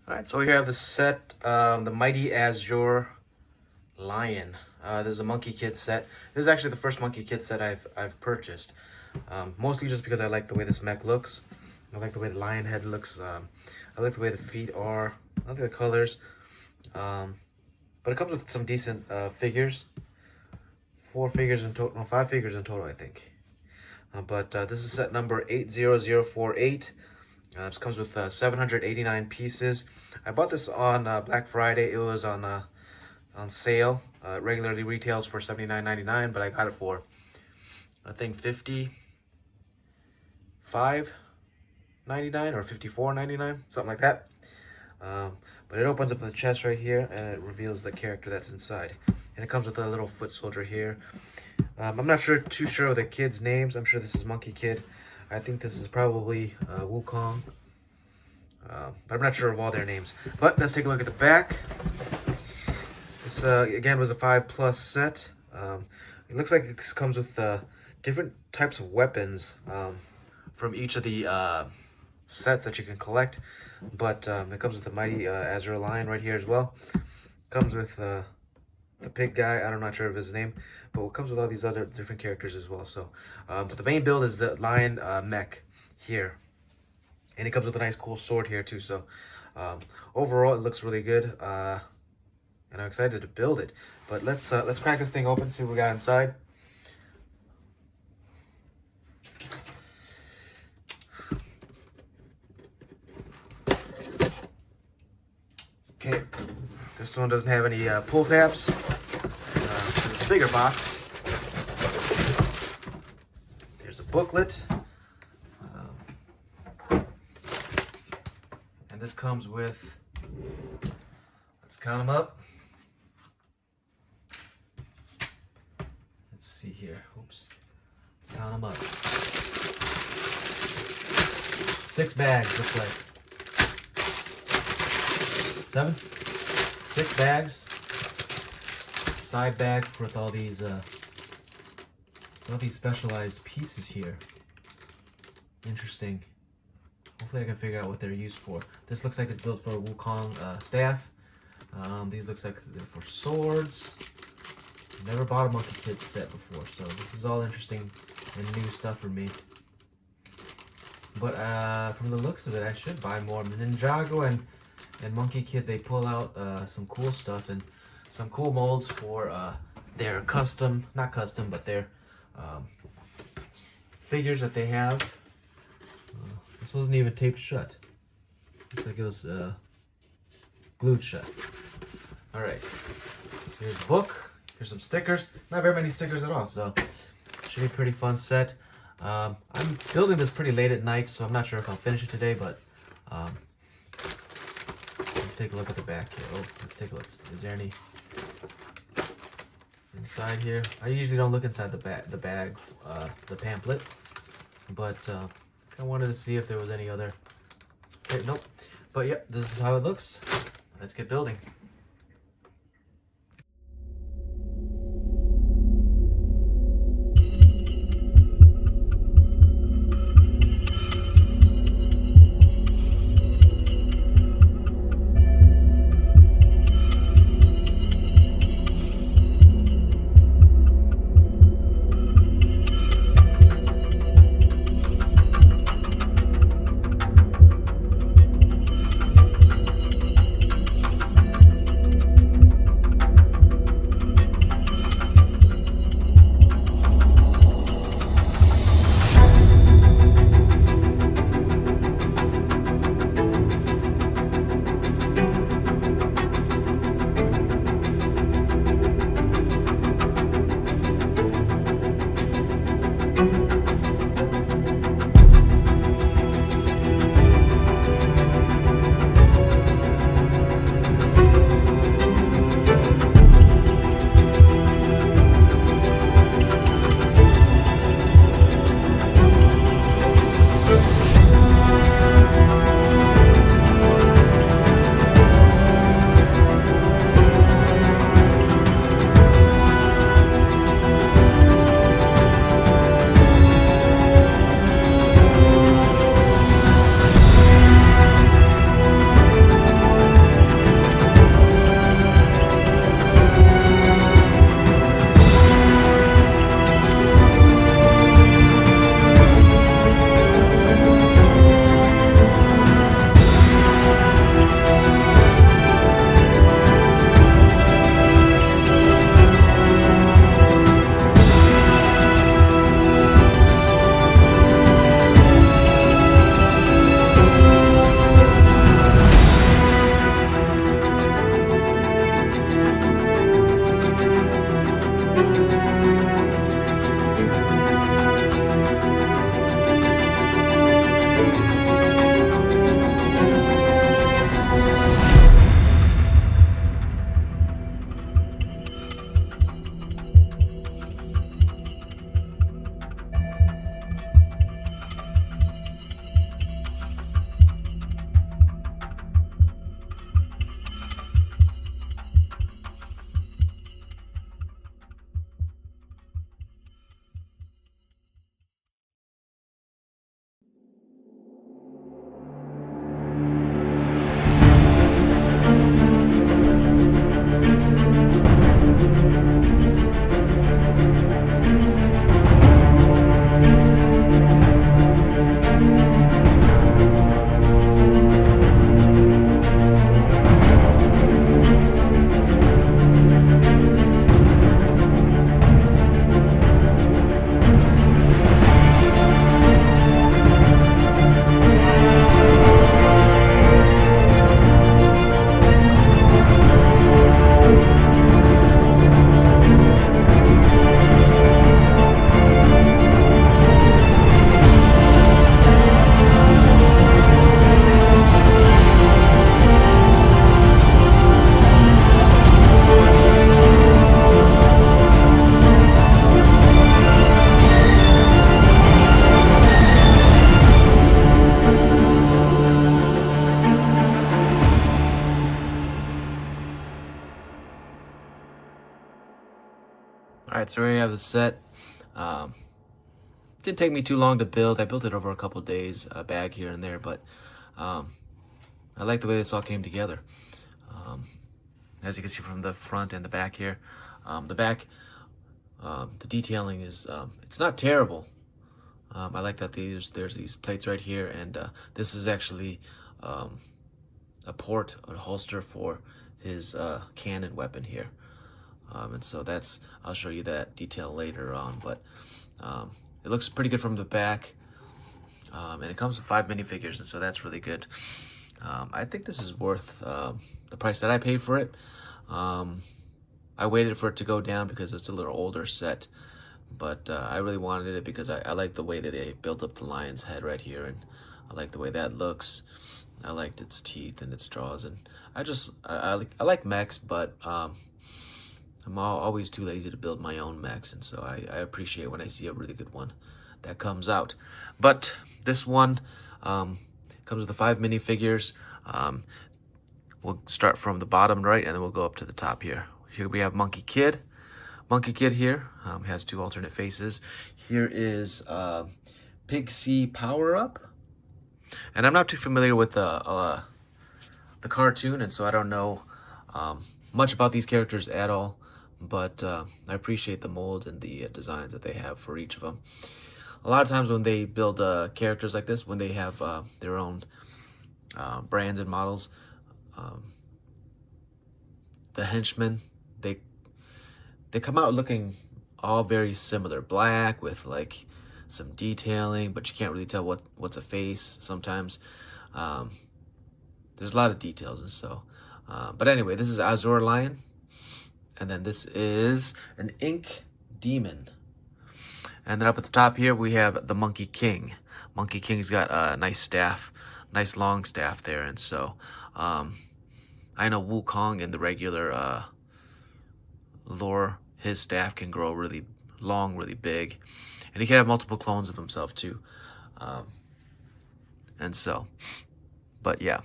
Alright, so here I have the set, the Mighty Azure Lion. This is a Monkey Kid set. This is actually the first Monkey Kid set I've purchased. Mostly just because I like the way this mech looks. I like the way the lion head looks. I like the way the feet are. I like the colors. But it comes with some decent figures. 4 figures in total, no, 5 figures in total, I think. But this is set number 80048. This comes with 789 pieces. I bought this on Black Friday. It was on sale. Regularly retails for $79.99, but I got it for, I think, $55.99 or $54.99, something like that. But it opens up the chest right here, and it reveals the character that's inside. And it comes with a little foot soldier here. I'm not too sure of the kids' names. I'm sure this is Monkey Kid. I think this is probably Wukong. But I'm not sure of all their names. But let's take a look at the back. This, again, was a 5+ set. It looks like it comes with different types of weapons from each of the sets that you can collect. But it comes with the Mighty Azure Lion right here as well. Comes with the pig guy. I'm not sure of his name. But it comes with all these other different characters as well. So the main build is the lion mech here. And it comes with a nice cool sword here too. So overall it looks really good. And I'm excited to build it. But let's crack this thing open, see what we got inside. Okay, this one doesn't have any pull tabs. It's a bigger box. There's a booklet. And this comes with, let's count them up. Let's see here. Oops. Let's count them up. 6 bags, looks like. 7? 6 bags. Side bag with all these specialized pieces here. Interesting. Hopefully I can figure out what they're used for. This looks like it's built for a Wukong staff. These looks like they're for swords. Never bought a Monkey Kid set before, so this is all interesting and new stuff for me. But from the looks of it, I should buy more. Ninjago and Monkey Kid, they pull out some cool stuff and some cool molds for their custom, not custom, but their figures that they have. This wasn't even taped shut. Looks like it was glued shut. Alright, so here's the book. Here's some stickers. Not very many stickers at all, so should be a pretty fun set. I'm building this pretty late at night, so I'm not sure if I'll finish it today, but let's take a look at the back here. Oh, let's take a look. Is there any inside here? I usually don't look inside the bag, the pamphlet, but I wanted to see if there was any other. Okay, nope. But yeah, this is how it looks. Let's get building. Alright, so here you have the set. Um, didn't take me too long to build. I built it over a couple days, a bag here and there, but um, I like the way this all came together. Um, as you can see from the front and the back here, the back, the detailing is, it's not terrible. I like that there's these plates right here, and this is actually a port, a holster for his cannon weapon here. And so I'll show you that detail later on, but it looks pretty good from the back. And it comes with 5 minifigures, and so that's really good. I think this is worth the price that I paid for it. I waited for it to go down because it's a little older set, but I really wanted it because I like the way that they built up the lion's head right here, and I like the way that looks. I liked its teeth and its jaws, and I like mechs, but I'm always too lazy to build my own mechs, and so I appreciate when I see a really good one that comes out. But this one comes with the 5 minifigures. We'll start from the bottom right, and then we'll go up to the top here. Here we have Monkey Kid. Monkey Kid here has 2 alternate faces. Here is Pig C Power Up. And I'm not too familiar with the cartoon, and so I don't know much about these characters at all. But I appreciate the molds and the designs that they have for each of them. A lot of times when they build characters like this, when they have their own brands and models, the henchmen, they come out looking all very similar. Black with like some detailing, but you can't really tell what's a face sometimes. There's a lot of details, and so but anyway, this is Azure Lion, and then this is an Ink Demon, and then up at the top here we have the Monkey King. Monkey King's got a nice staff, nice long staff there, and so I know Wukong in the regular lore, his staff can grow really long, really big, and he can have multiple clones of himself too. And so, but yeah,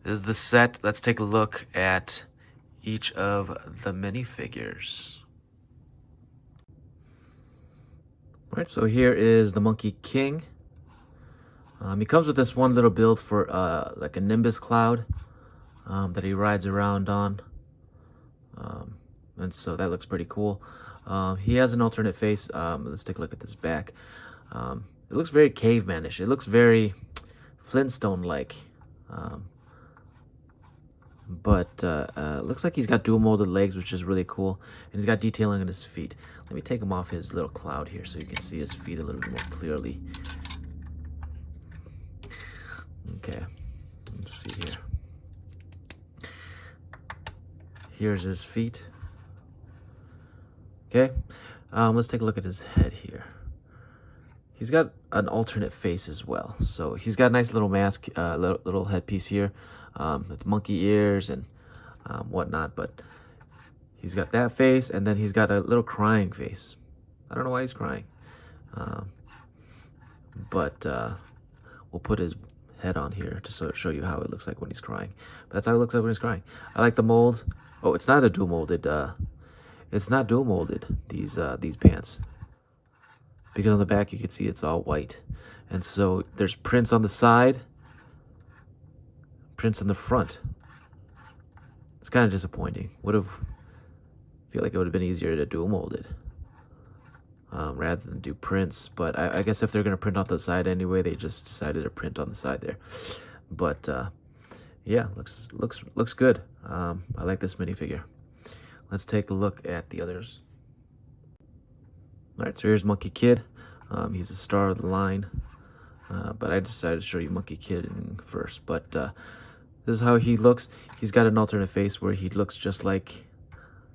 this is the set. Let's take a look at each of the minifigures. All right, so here is the Monkey King. He comes with this one little build for like a Nimbus cloud that he rides around on. And so that looks pretty cool. He has an alternate face. Let's take a look at this back. It looks very cavemanish. It looks very Flintstone-like. But looks like he's got dual molded legs, which is really cool. And he's got detailing on his feet. Let me take him off his little cloud here so you can see his feet a little bit more clearly. Okay, let's see here. Here's his feet. Okay, let's take a look at his head here. He's got an alternate face as well. So he's got a nice little mask, little headpiece here with monkey ears and whatnot. But he's got that face, and then he's got a little crying face. I don't know why he's crying. But we'll put his head on here to sort of show you how it looks like when he's crying. But that's how it looks like when he's crying. I like the mold. Oh, it's not a dual molded. It's not dual molded, these pants, because on the back you can see it's all white, and so there's prints on the side, prints in the front. It's kind of disappointing. Feel like it would have been easier to dual mold it rather than do prints. But I guess if they're gonna print on the side anyway, they just decided to print on the side there. But yeah, looks good. I like this minifigure. Let's take a look at the others. All right, so here's Monkey Kid. He's a star of the line, but I decided to show you Monkey Kid first. But this is how he looks. He's got an alternate face where he looks just like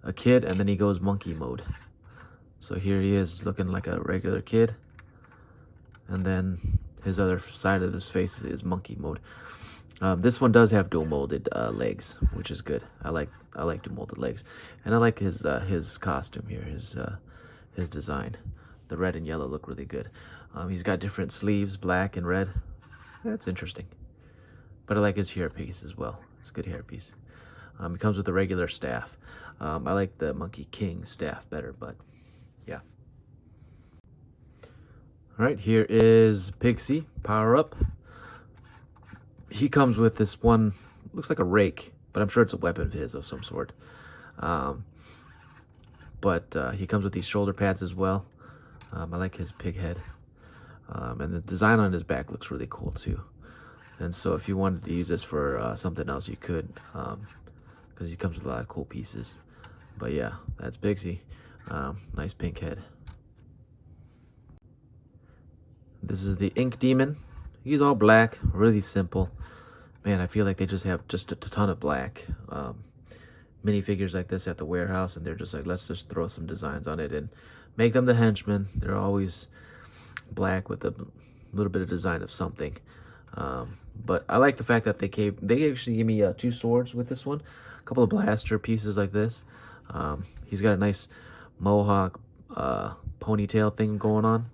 a kid, and then he goes monkey mode. So here he is looking like a regular kid, and then his other side of his face is monkey mode. This one does have dual molded legs, which is good. I like dual molded legs, and I like his costume here, his design. The red and yellow look really good. He's got different sleeves, black and red. That's interesting. But I like his hairpiece as well. It's a good hairpiece. He comes with a regular staff. I like the Monkey King staff better, but yeah. All right, here is Pixie power up. He comes with this one, looks like a rake, but I'm sure it's a weapon of his of some sort. But he comes with these shoulder pads as well. I like his pig head. And the design on his back looks really cool too. And so if you wanted to use this for something else, you could, because he comes with a lot of cool pieces. But yeah, that's Pixie. Nice pink head. This is the Ink Demon. He's all black, really simple. Man, I feel like they just have just a ton of black minifigures like this at the warehouse, and they're just like, let's just throw some designs on it and make them the henchmen. They're always black with a little bit of design of something. But I like the fact that they actually gave me 2 swords with this one, a couple of blaster pieces like this. He's got a nice mohawk ponytail thing going on,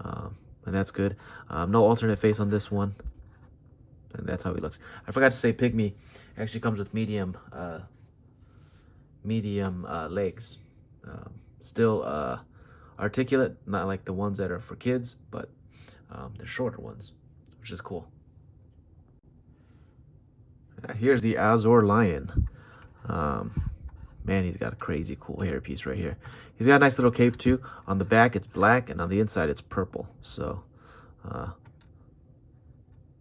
and that's good. No alternate face on this one, and that's how he looks. I forgot to say Pygmy actually comes with medium legs. Still articulate, not like the ones that are for kids, but they're shorter ones, which is cool. Here's the Azure lion. Man, he's got a crazy cool hairpiece right here. He's got a nice little cape too. On the back it's black, and on the inside it's purple. So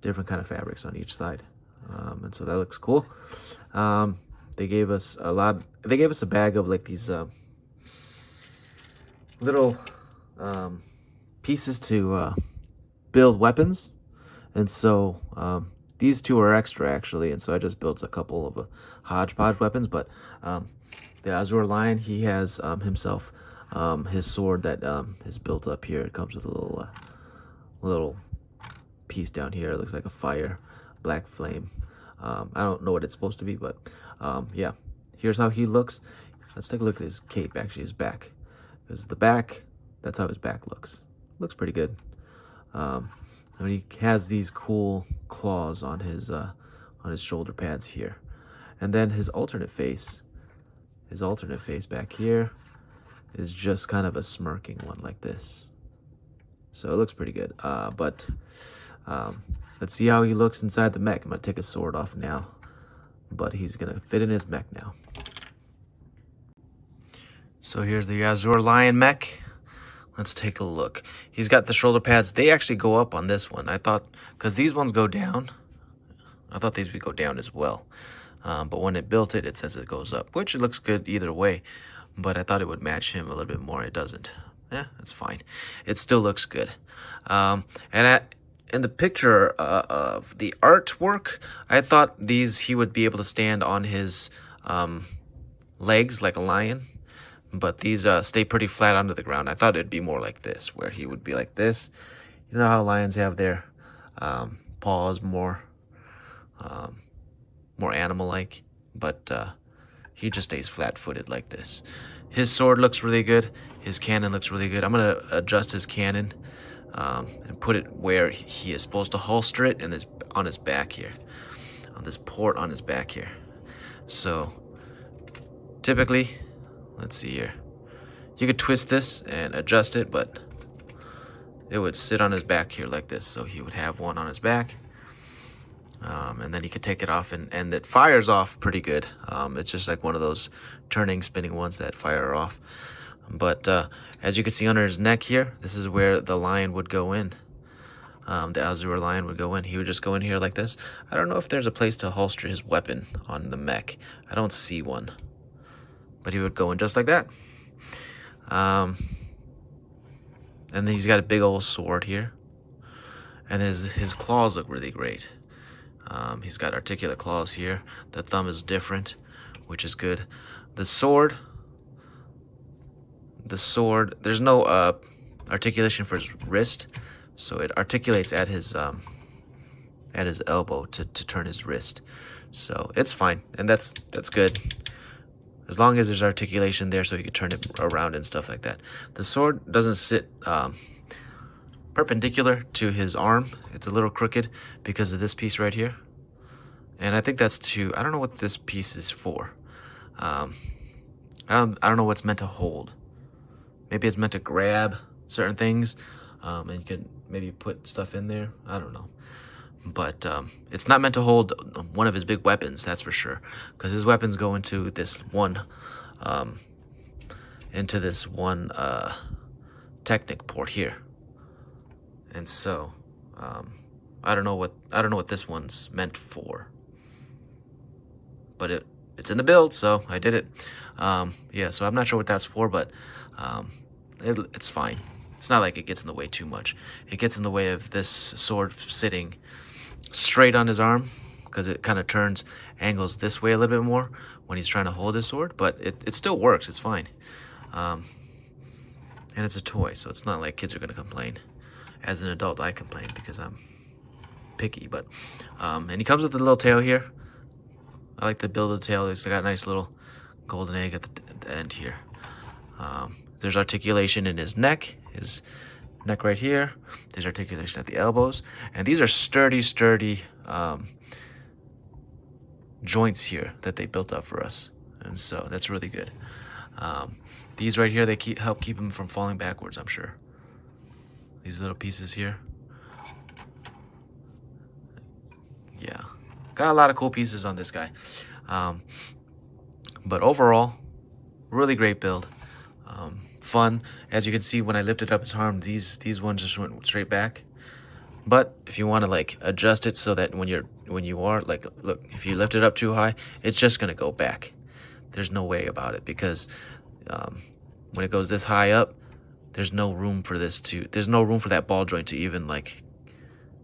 different kind of fabrics on each side, and so that looks cool. They gave us a bag of like these little pieces to build weapons, and so these 2 are extra actually, and so I just built a couple of hodgepodge weapons. But the Azure lion, he has himself his sword that is built up here. It comes with a little piece down here. It looks like a fire, black flame. I don't know what it's supposed to be, but yeah, here's how he looks. Let's take a look at his cape, actually his back, because the back, that's how his back looks. Looks pretty good. And he has these cool claws on his shoulder pads here, and then his alternate face back here is just kind of a smirking one like this. So it looks pretty good. But let's see how he looks inside the mech. I'm gonna take his sword off now, but he's gonna fit in his mech now. So here's the Azure lion mech. Let's take a look. He's got the shoulder pads. They actually go up on this one. I thought, because these ones go down, I thought these would go down as well. But when it built it, it says it goes up, which it looks good either way. But I thought it would match him a little bit more. It doesn't. Yeah, it's fine. It still looks good. In the picture of the artwork, I thought he would be able to stand on his legs like a lion. But these stay pretty flat onto the ground. I thought it'd be more like this, where he would be like this. You know how lions have their paws more animal-like, but he just stays flat-footed like this. His sword looks really good. His cannon looks really good. I'm gonna adjust his cannon and put it where he is supposed to holster it, and on his back here, on this port on his back here. So typically, let's see here, you could twist this and adjust it, but it would sit on his back here like this. So he would have one on his back, and then he could take it off, and it fires off pretty good. It's just like one of those turning, spinning ones that fire off. But as you can see under his neck here, this is where the lion would go in. The Azure lion would go in. He would just go in here like this. I don't know if there's a place to holster his weapon on the mech. I don't see one. But he would go in just like that. And then he's got a big old sword here. And his claws look really great. He's got articulate claws here. The thumb is different, which is good. The sword, there's no articulation for his wrist, so it articulates at his elbow to turn his wrist. So it's fine, and that's good. As long as there's articulation there so he can turn it around and stuff like that. The sword doesn't sit perpendicular to his arm. It's a little crooked because of this piece right here. And I think that's I don't know what this piece is for. I don't know what's meant to hold Maybe it's meant to grab certain things, and you can maybe put stuff in there. I don't know. But it's not meant to hold one of his big weapons, that's for sure. Because his weapons go into this one, um, Technic port here. And so, I don't know what this one's meant for. But it's in the build, so I did it. Yeah, so I'm not sure what that's for, but it's fine. It's not like it gets in the way too much. It gets in the way of this sword sitting straight on his arm, because it kind of angles this way a little bit more when he's trying to hold his sword, but it still works. It's fine. And it's a toy, so it's not like kids are going to complain. As an adult, I complain because I'm picky, but and he comes with a little tail here. I like the build of the tail. It's got a nice little golden egg at the end here. There's articulation in his neck right here. There's articulation at the elbows, and these are sturdy joints here that they built up for us, and so that's really good. These right here, they help keep him from falling backwards, I'm sure. These little pieces here. Yeah, got a lot of cool pieces on this guy. But overall, really great build. Fun. As you can see, when I lifted up his arm, these ones just went straight back. But if you want to like adjust it so that when you are like, look, if you lift it up too high, it's just gonna go back. There's no way about it, because when it goes this high up, there's no room for that ball joint to even like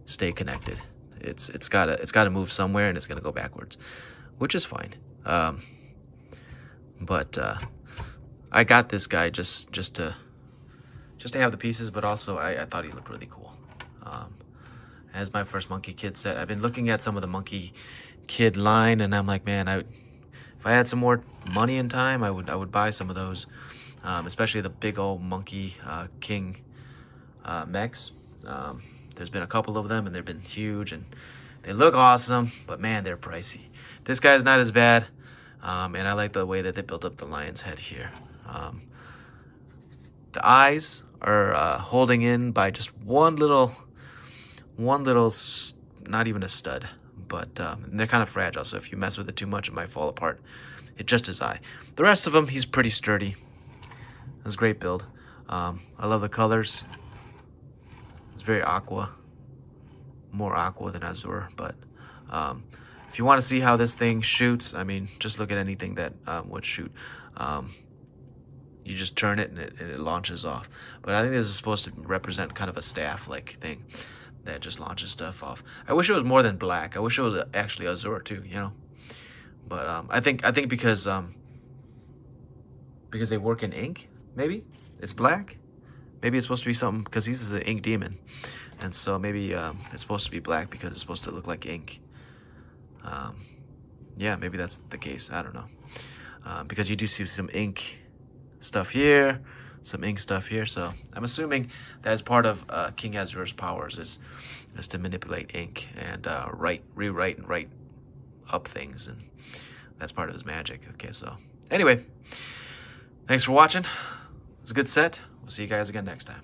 stay connected. It's gotta move somewhere, and it's gonna go backwards, which is fine. But I got this guy just to have the pieces, but also I thought he looked really cool. As my first Monkey Kid set, I've been looking at some of the Monkey Kid line, and I'm like, man, if I had some more money and time, I would buy some of those, especially the big old Monkey King mechs. There's been a couple of them, and they've been huge, and they look awesome, but man, they're pricey. This guy's not as bad, and I like the way that they built up the lion's head here. The eyes are holding in by just one little, not even a stud, but they're kind of fragile, so if you mess with it too much, it might fall apart. It's just his eye. The rest of him, he's pretty sturdy. It's a great build. I love the colors. It's very aqua, more aqua than Azure, but if you want to see how this thing shoots, I mean, just look at anything that would shoot. You just turn it and it launches off. But I think this is supposed to represent kind of a staff-like thing that just launches stuff off. I wish it was more than black. I wish it was actually Azure too, you know. But I think because they work in ink, maybe it's black. Maybe it's supposed to be something, because he's an ink demon, and so maybe it's supposed to be black because it's supposed to look like ink. Yeah, maybe that's the case. I don't know, because you do see some ink stuff here, some ink stuff here. So I'm assuming that is part of King Azure's powers is to manipulate ink and rewrite and write up things, and that's part of his magic. Okay, so anyway, thanks for watching. It's a good set. We'll see you guys again next time.